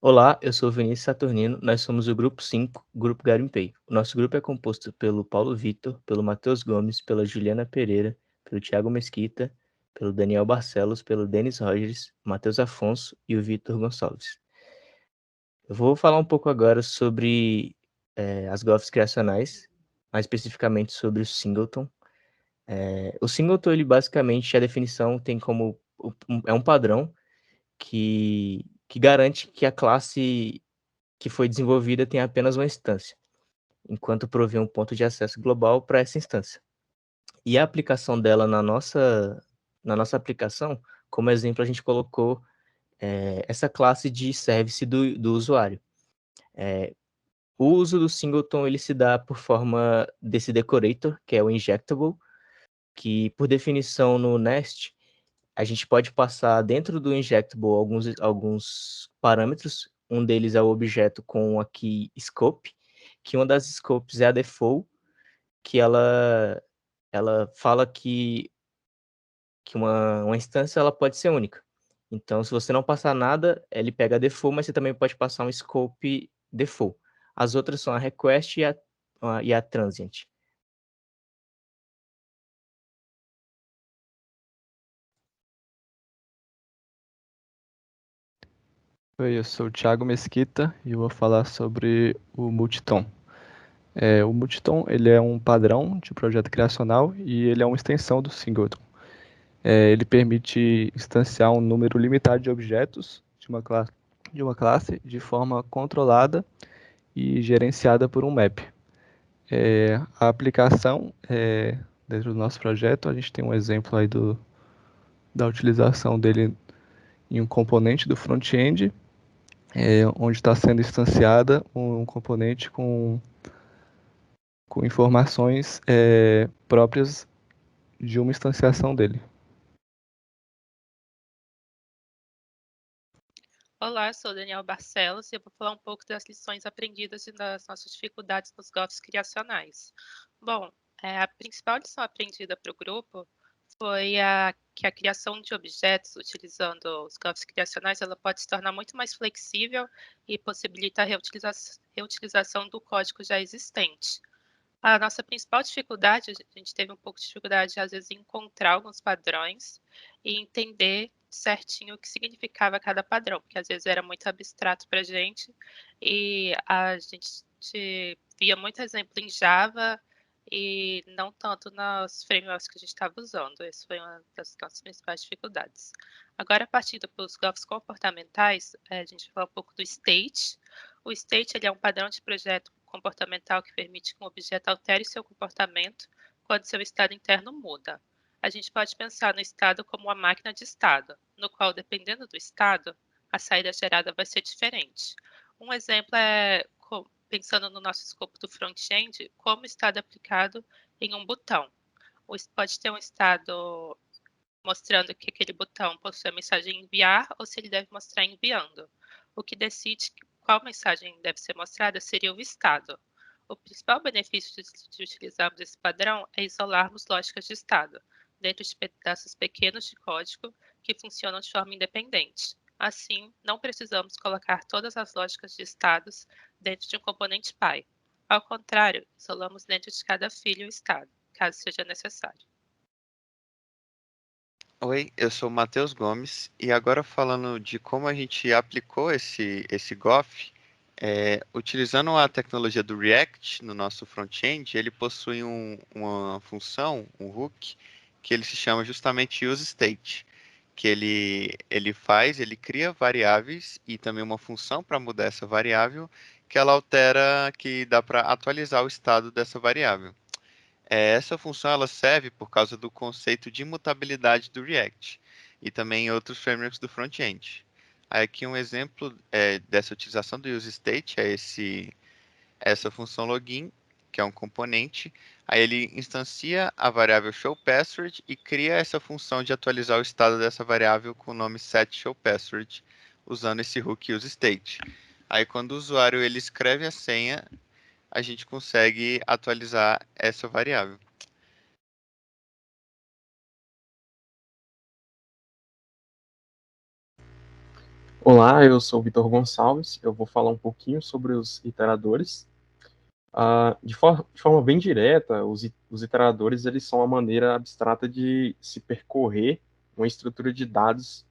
Olá, eu sou o Vinícius Saturnino, nós somos o grupo 5, Grupo Garimpei. O nosso grupo é composto pelo Paulo Vitor, pelo Matheus Gomes, pela Juliana Pereira, pelo Thiago Mesquita, pelo Daniel Barcelos, pelo Denis Rogers, Matheus Afonso e o Vitor Gonçalves. Eu vou falar um pouco agora sobre as GOFs criacionais, mais especificamente sobre o singleton. O singleton, ele basicamente, a definição tem como, é um padrão que garante que a classe que foi desenvolvida tem apenas uma instância, enquanto provê um ponto de acesso global para essa instância. E a aplicação dela na nossa aplicação, como exemplo, a gente colocou essa classe de service do usuário. O uso do singleton ele se dá por forma desse decorator, que é o injectable, que por definição no Nest, a gente pode passar dentro do injectable alguns parâmetros. Um deles é o objeto com aqui scope, que uma das scopes é a default, que ela fala que uma instância ela pode ser única. Então, se você não passar nada, ele pega a default, mas você também pode passar um scope default. As outras são a request e a transient. Oi, eu sou o Thiago Mesquita e eu vou falar sobre o Multiton. O Multiton ele é um padrão de projeto criacional e ele é uma extensão do Singleton. Ele permite instanciar um número limitado de objetos de uma classe de forma controlada e gerenciada por um map. A aplicação, dentro do nosso projeto, a gente tem um exemplo aí da utilização dele em um componente do front-end, onde está sendo instanciada um componente com informações próprias de uma instanciação dele. Olá, eu sou o Daniel Barcelos e eu vou falar um pouco das lições aprendidas e das nossas dificuldades nos GOFs criacionais. Bom, a principal lição aprendida para o grupo foi que a criação de objetos utilizando os GOFs criacionais ela pode se tornar muito mais flexível e possibilita a reutilização do código já existente. A nossa principal dificuldade, a gente teve um pouco de dificuldade, às vezes, em encontrar alguns padrões e entender certinho o que significava cada padrão, porque às vezes era muito abstrato para a gente e a gente via muito exemplo em Java e não tanto nas frameworks que a gente estava usando. Essa foi uma das nossas principais dificuldades. Agora, partindo para os GOFs comportamentais, a gente vai falar um pouco do state. O state ele é um padrão de projeto comportamental que permite que um objeto altere seu comportamento quando seu estado interno muda. A gente pode pensar no estado como uma máquina de estado, no qual, dependendo do estado, a saída gerada vai ser diferente. Um exemplo é, pensando no nosso escopo do front-end, como o estado é aplicado em um botão. Pode ter um estado mostrando que aquele botão possui a mensagem enviar ou se ele deve mostrar enviando. O que decide qual mensagem deve ser mostrada seria o estado. O principal benefício de utilizarmos esse padrão é isolarmos lógicas de estado, dentro de pedaços pequenos de código que funcionam de forma independente. Assim, não precisamos colocar todas as lógicas de estados dentro de um componente pai. Ao contrário, isolamos dentro de cada filho o estado, caso seja necessário. Oi, eu sou o Matheus Gomes e agora falando de como a gente aplicou esse GOF, utilizando a tecnologia do React no nosso front-end, ele possui uma função, um hook, que ele se chama justamente useState, que ele cria variáveis e também uma função para mudar essa variável, que ela altera, que dá para atualizar o estado dessa variável. Essa função ela serve por causa do conceito de imutabilidade do React e também em outros frameworks do front-end. Aí aqui um exemplo dessa utilização do useState é essa função login, que é um componente. Aí ele instancia a variável showPassword e cria essa função de atualizar o estado dessa variável com o nome setShowPassword, usando esse hook useState. Aí quando o usuário ele escreve a senha, a gente consegue atualizar essa variável. Olá, eu sou o Vitor Gonçalves. Eu vou falar um pouquinho sobre os iteradores. De forma bem direta, os iteradores eles são uma maneira abstrata de se percorrer uma estrutura de dados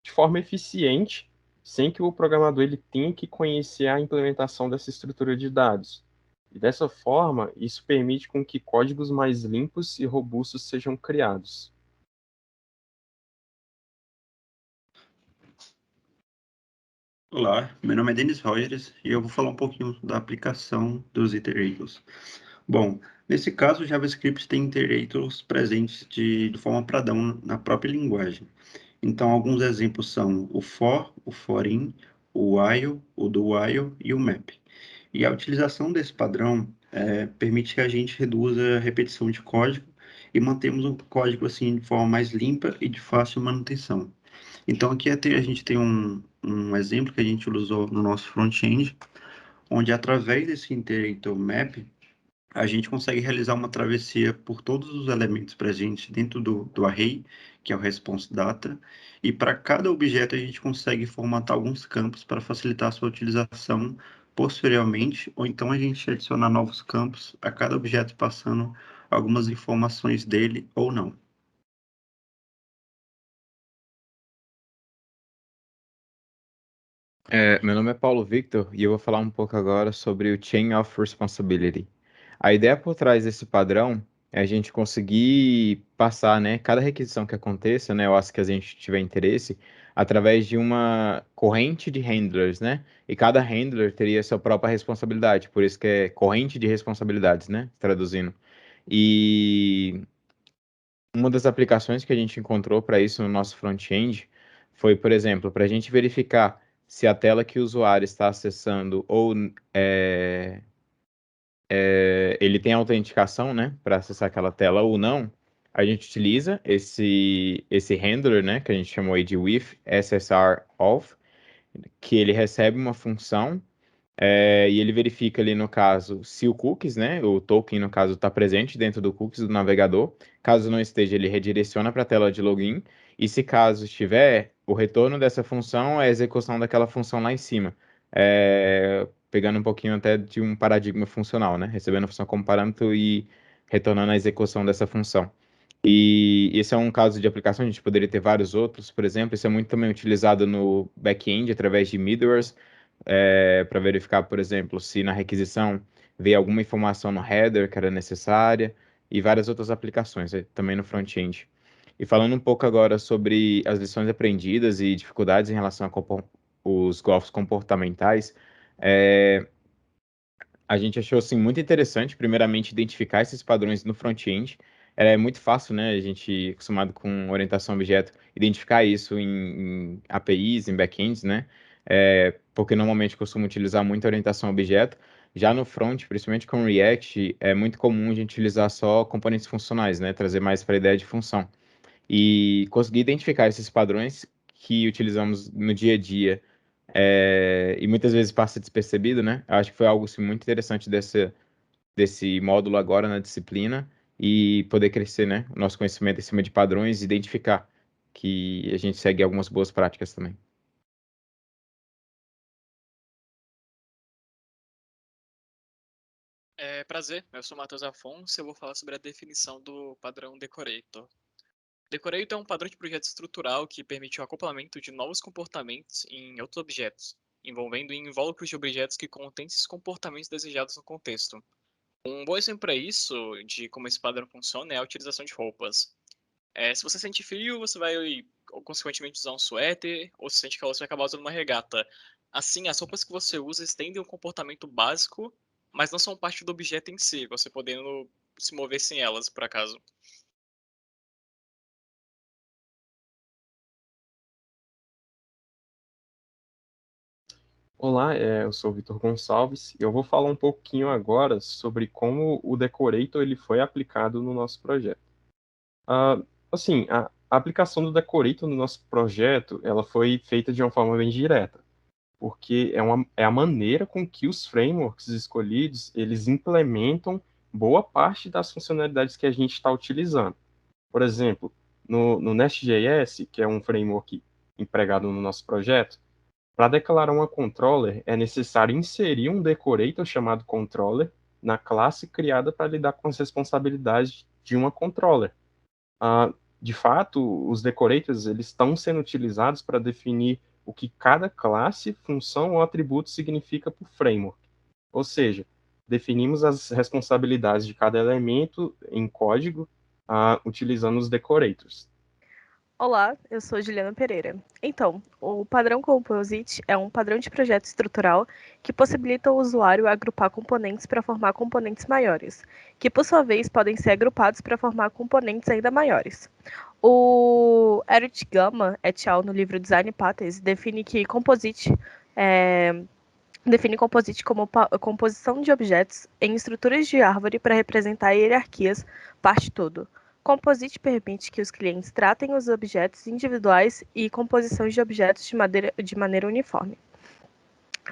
de forma eficiente, sem que o programador ele tenha que conhecer a implementação dessa estrutura de dados. E dessa forma, isso permite com que códigos mais limpos e robustos sejam criados. Olá, meu nome é Denis Rogers e eu vou falar um pouquinho da aplicação dos iterators. Bom, nesse caso, o JavaScript tem iterators presentes de forma padrão na própria linguagem. Então, alguns exemplos são o for, o forin, o while, o do while e o map. E a utilização desse padrão permite que a gente reduza a repetição de código e mantemos o código assim de forma mais limpa e de fácil manutenção. Então, aqui a gente tem um exemplo que a gente usou no nosso front-end, onde através desse iterator map, a gente consegue realizar uma travessia por todos os elementos presentes dentro do array, que é o response data, e para cada objeto a gente consegue formatar alguns campos para facilitar a sua utilização posteriormente, ou então a gente adicionar novos campos a cada objeto passando algumas informações dele ou não. Meu nome é Paulo Victor e eu vou falar um pouco agora sobre o Chain of Responsibility. A ideia por trás desse padrão é a gente conseguir passar, né, cada requisição que aconteça, né, ou as que a gente tiver interesse, através de uma corrente de handlers, né? E cada handler teria sua própria responsabilidade, por isso que é corrente de responsabilidades, né? Traduzindo. E uma das aplicações que a gente encontrou para isso no nosso front-end foi, por exemplo, para a gente verificar se a tela que o usuário está acessando ou ele tem autenticação, né, para acessar aquela tela ou não, a gente utiliza esse handler, né, que a gente chamou aí de with SSR off, que ele recebe uma função e ele verifica ali no caso se o cookies, né, o token no caso está presente dentro do cookies do navegador. Caso não esteja, ele redireciona para a tela de login. E se caso estiver, o retorno dessa função é a execução daquela função lá em cima. Pegando um pouquinho até de um paradigma funcional, né, recebendo a função como parâmetro e retornando a execução dessa função. E esse é um caso de aplicação, a gente poderia ter vários outros, por exemplo, isso é muito também utilizado no back-end através de middlewares, para verificar, por exemplo, se na requisição veio alguma informação no header que era necessária, e várias outras aplicações, também no front-end. E falando um pouco agora sobre as lições aprendidas e dificuldades em relação a os golpes comportamentais, a gente achou assim muito interessante, primeiramente, identificar esses padrões no front-end. É muito fácil, né? A gente, acostumado com orientação a objeto, identificar isso em APIs, em backends, né? Porque normalmente costumo utilizar muita orientação a objeto. Já no front, principalmente com React, é muito comum a gente utilizar só componentes funcionais, né? Trazer mais para a ideia de função. E conseguir identificar esses padrões que utilizamos no dia a dia e muitas vezes passa despercebido, né? Eu acho que foi algo assim, muito interessante desse módulo agora na disciplina e poder crescer, né? O nosso conhecimento em cima de padrões e identificar que a gente segue algumas boas práticas também. Prazer, eu sou o Matheus Afonso e eu vou falar sobre a definição do padrão Decorator. Decorator é um padrão de projeto estrutural que permite o acoplamento de novos comportamentos em outros objetos, envolvendo invólucros de objetos que contêm esses comportamentos desejados no contexto. Um bom exemplo para isso, de como esse padrão funciona, é a utilização de roupas. Se você sente frio, você vai, consequentemente, usar um suéter, ou se sente calor, você vai acabar usando uma regata. Assim, as roupas que você usa estendem um comportamento básico, mas não são parte do objeto em si, você podendo se mover sem elas, por acaso. Olá, eu sou o Vitor Gonçalves e eu vou falar um pouquinho agora sobre como o Decorator ele foi aplicado no nosso projeto. Assim, a aplicação do Decorator no nosso projeto ela foi feita de uma forma bem direta, porque é a maneira com que os frameworks escolhidos eles implementam boa parte das funcionalidades que a gente está utilizando. Por exemplo, no Nest.js, que é um framework empregado no nosso projeto, Para declarar uma controller, é necessário inserir um decorator chamado controller na classe criada para lidar com as responsabilidades de uma controller. De fato, os decorators eles estão sendo utilizados para definir o que cada classe, função ou atributo significa para o framework. Ou seja, definimos as responsabilidades de cada elemento em código utilizando os decorators. Olá, eu sou Juliana Pereira. Então, o padrão Composite é um padrão de projeto estrutural que possibilita o usuário agrupar componentes para formar componentes maiores, que por sua vez podem ser agrupados para formar componentes ainda maiores. O Eric Gama et al. No livro Design Patterns define Composite como composição de objetos em estruturas de árvore para representar hierarquias, parte todo. Composite permite que os clientes tratem os objetos individuais e composições de objetos de maneira uniforme.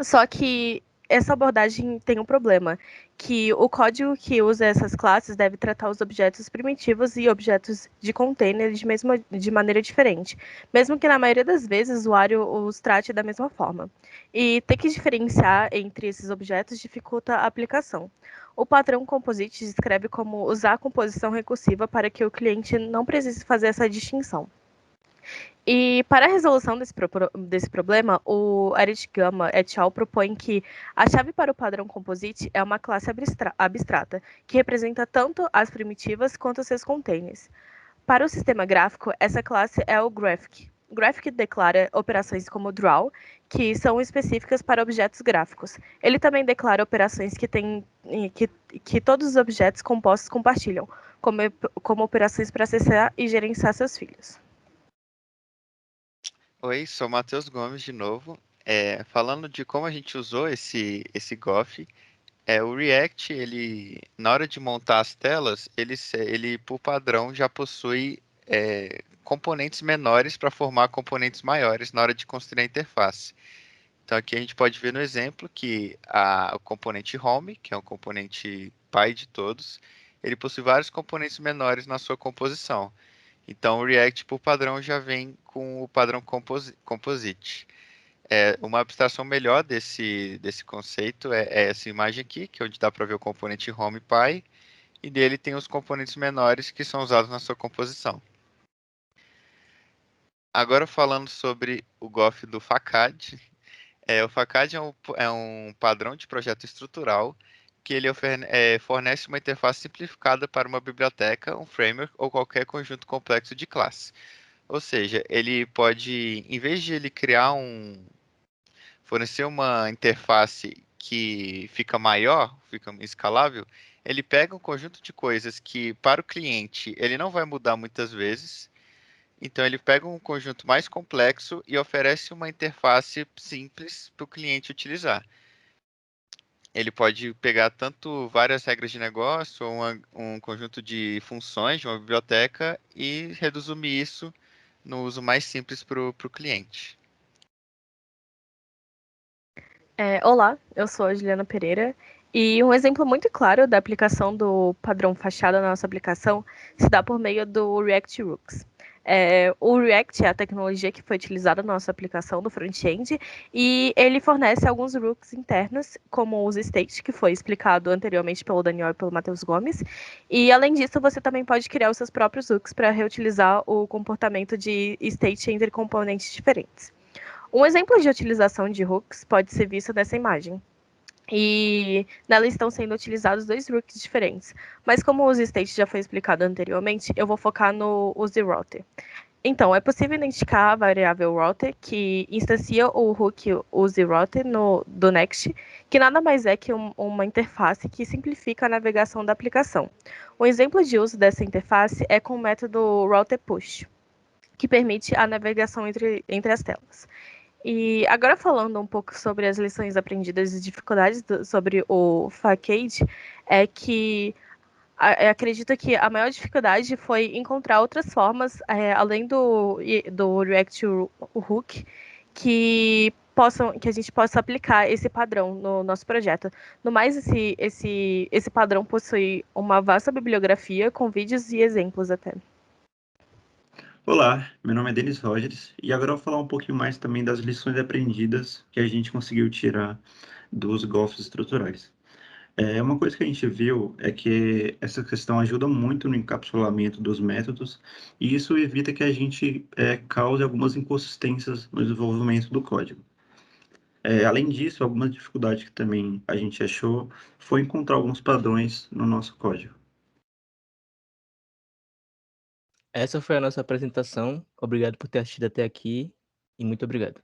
Só que essa abordagem tem um problema, que o código que usa essas classes deve tratar os objetos primitivos e objetos de container de maneira diferente, mesmo que na maioria das vezes o usuário os trate da mesma forma. E ter que diferenciar entre esses objetos dificulta a aplicação. O padrão Composite descreve como usar a composição recursiva para que o cliente não precise fazer essa distinção. E para a resolução desse problema, o Eric Gama et al. Propõe que a chave para o padrão Composite é uma classe abstrata, que representa tanto as primitivas quanto seus containers. Para o sistema gráfico, essa classe é o Graphic. Graphic declara operações como draw, que são específicas para objetos gráficos. Ele também declara operações que todos os objetos compostos compartilham, como operações para acessar e gerenciar seus filhos. Oi, sou Matheus Gomes de novo. Falando de como a gente usou esse GOF, o React, ele, na hora de montar as telas, ele por padrão já possui componentes menores para formar componentes maiores na hora de construir a interface. Então aqui a gente pode ver no exemplo que o componente Home, que é um componente pai de todos, ele possui vários componentes menores na sua composição. Então o React por padrão já vem com o padrão Composite. Uma abstração melhor desse conceito é essa imagem aqui, que é onde dá para ver o componente Home Pi, e dele tem os componentes menores que são usados na sua composição. Agora falando sobre o GOF do Facade. O Facade é um padrão de projeto estrutural que ele fornece uma interface simplificada para uma biblioteca, um framework ou qualquer conjunto complexo de classe. Ou seja, ele pode, em vez de ele fornecer uma interface que fica maior, fica escalável, ele pega um conjunto de coisas que para o cliente ele não vai mudar muitas vezes. Então ele pega um conjunto mais complexo e oferece uma interface simples para o cliente utilizar. Ele pode pegar tanto várias regras de negócio ou um conjunto de funções de uma biblioteca e resumir isso no uso mais simples para o cliente. Olá, eu sou a Juliana Pereira e um exemplo muito claro da aplicação do padrão fachada na nossa aplicação se dá por meio do React Hooks. O React é a tecnologia que foi utilizada na nossa aplicação do front-end e ele fornece alguns hooks internos, como os state, que foi explicado anteriormente pelo Daniel e pelo Matheus Gomes. E, além disso, você também pode criar os seus próprios hooks para reutilizar o comportamento de state entre componentes diferentes. Um exemplo de utilização de hooks pode ser visto nessa imagem. E nela estão sendo utilizados dois hooks diferentes. Mas como o useState já foi explicado anteriormente, eu vou focar no useRouter. Então, é possível identificar a variável router que instancia o hook useRouter do Next, que nada mais é que uma interface que simplifica a navegação da aplicação. Um exemplo de uso dessa interface é com o método routerPush, que permite a navegação entre as telas. E agora falando um pouco sobre as lições aprendidas e dificuldades sobre o Facade, é que acredito que a maior dificuldade foi encontrar outras formas, além do React Hook, que a gente possa aplicar esse padrão no nosso projeto. No mais, esse padrão possui uma vasta bibliografia com vídeos e exemplos até. Olá, meu nome é Denis Rogers e agora eu vou falar um pouquinho mais também das lições aprendidas que a gente conseguiu tirar dos golfes estruturais. Uma coisa que a gente viu é que essa questão ajuda muito no encapsulamento dos métodos e isso evita que a gente cause algumas inconsistências no desenvolvimento do código. Além disso, algumas dificuldades que também a gente achou foi encontrar alguns padrões no nosso código. Essa foi a nossa apresentação. Obrigado por ter assistido até aqui e muito obrigado.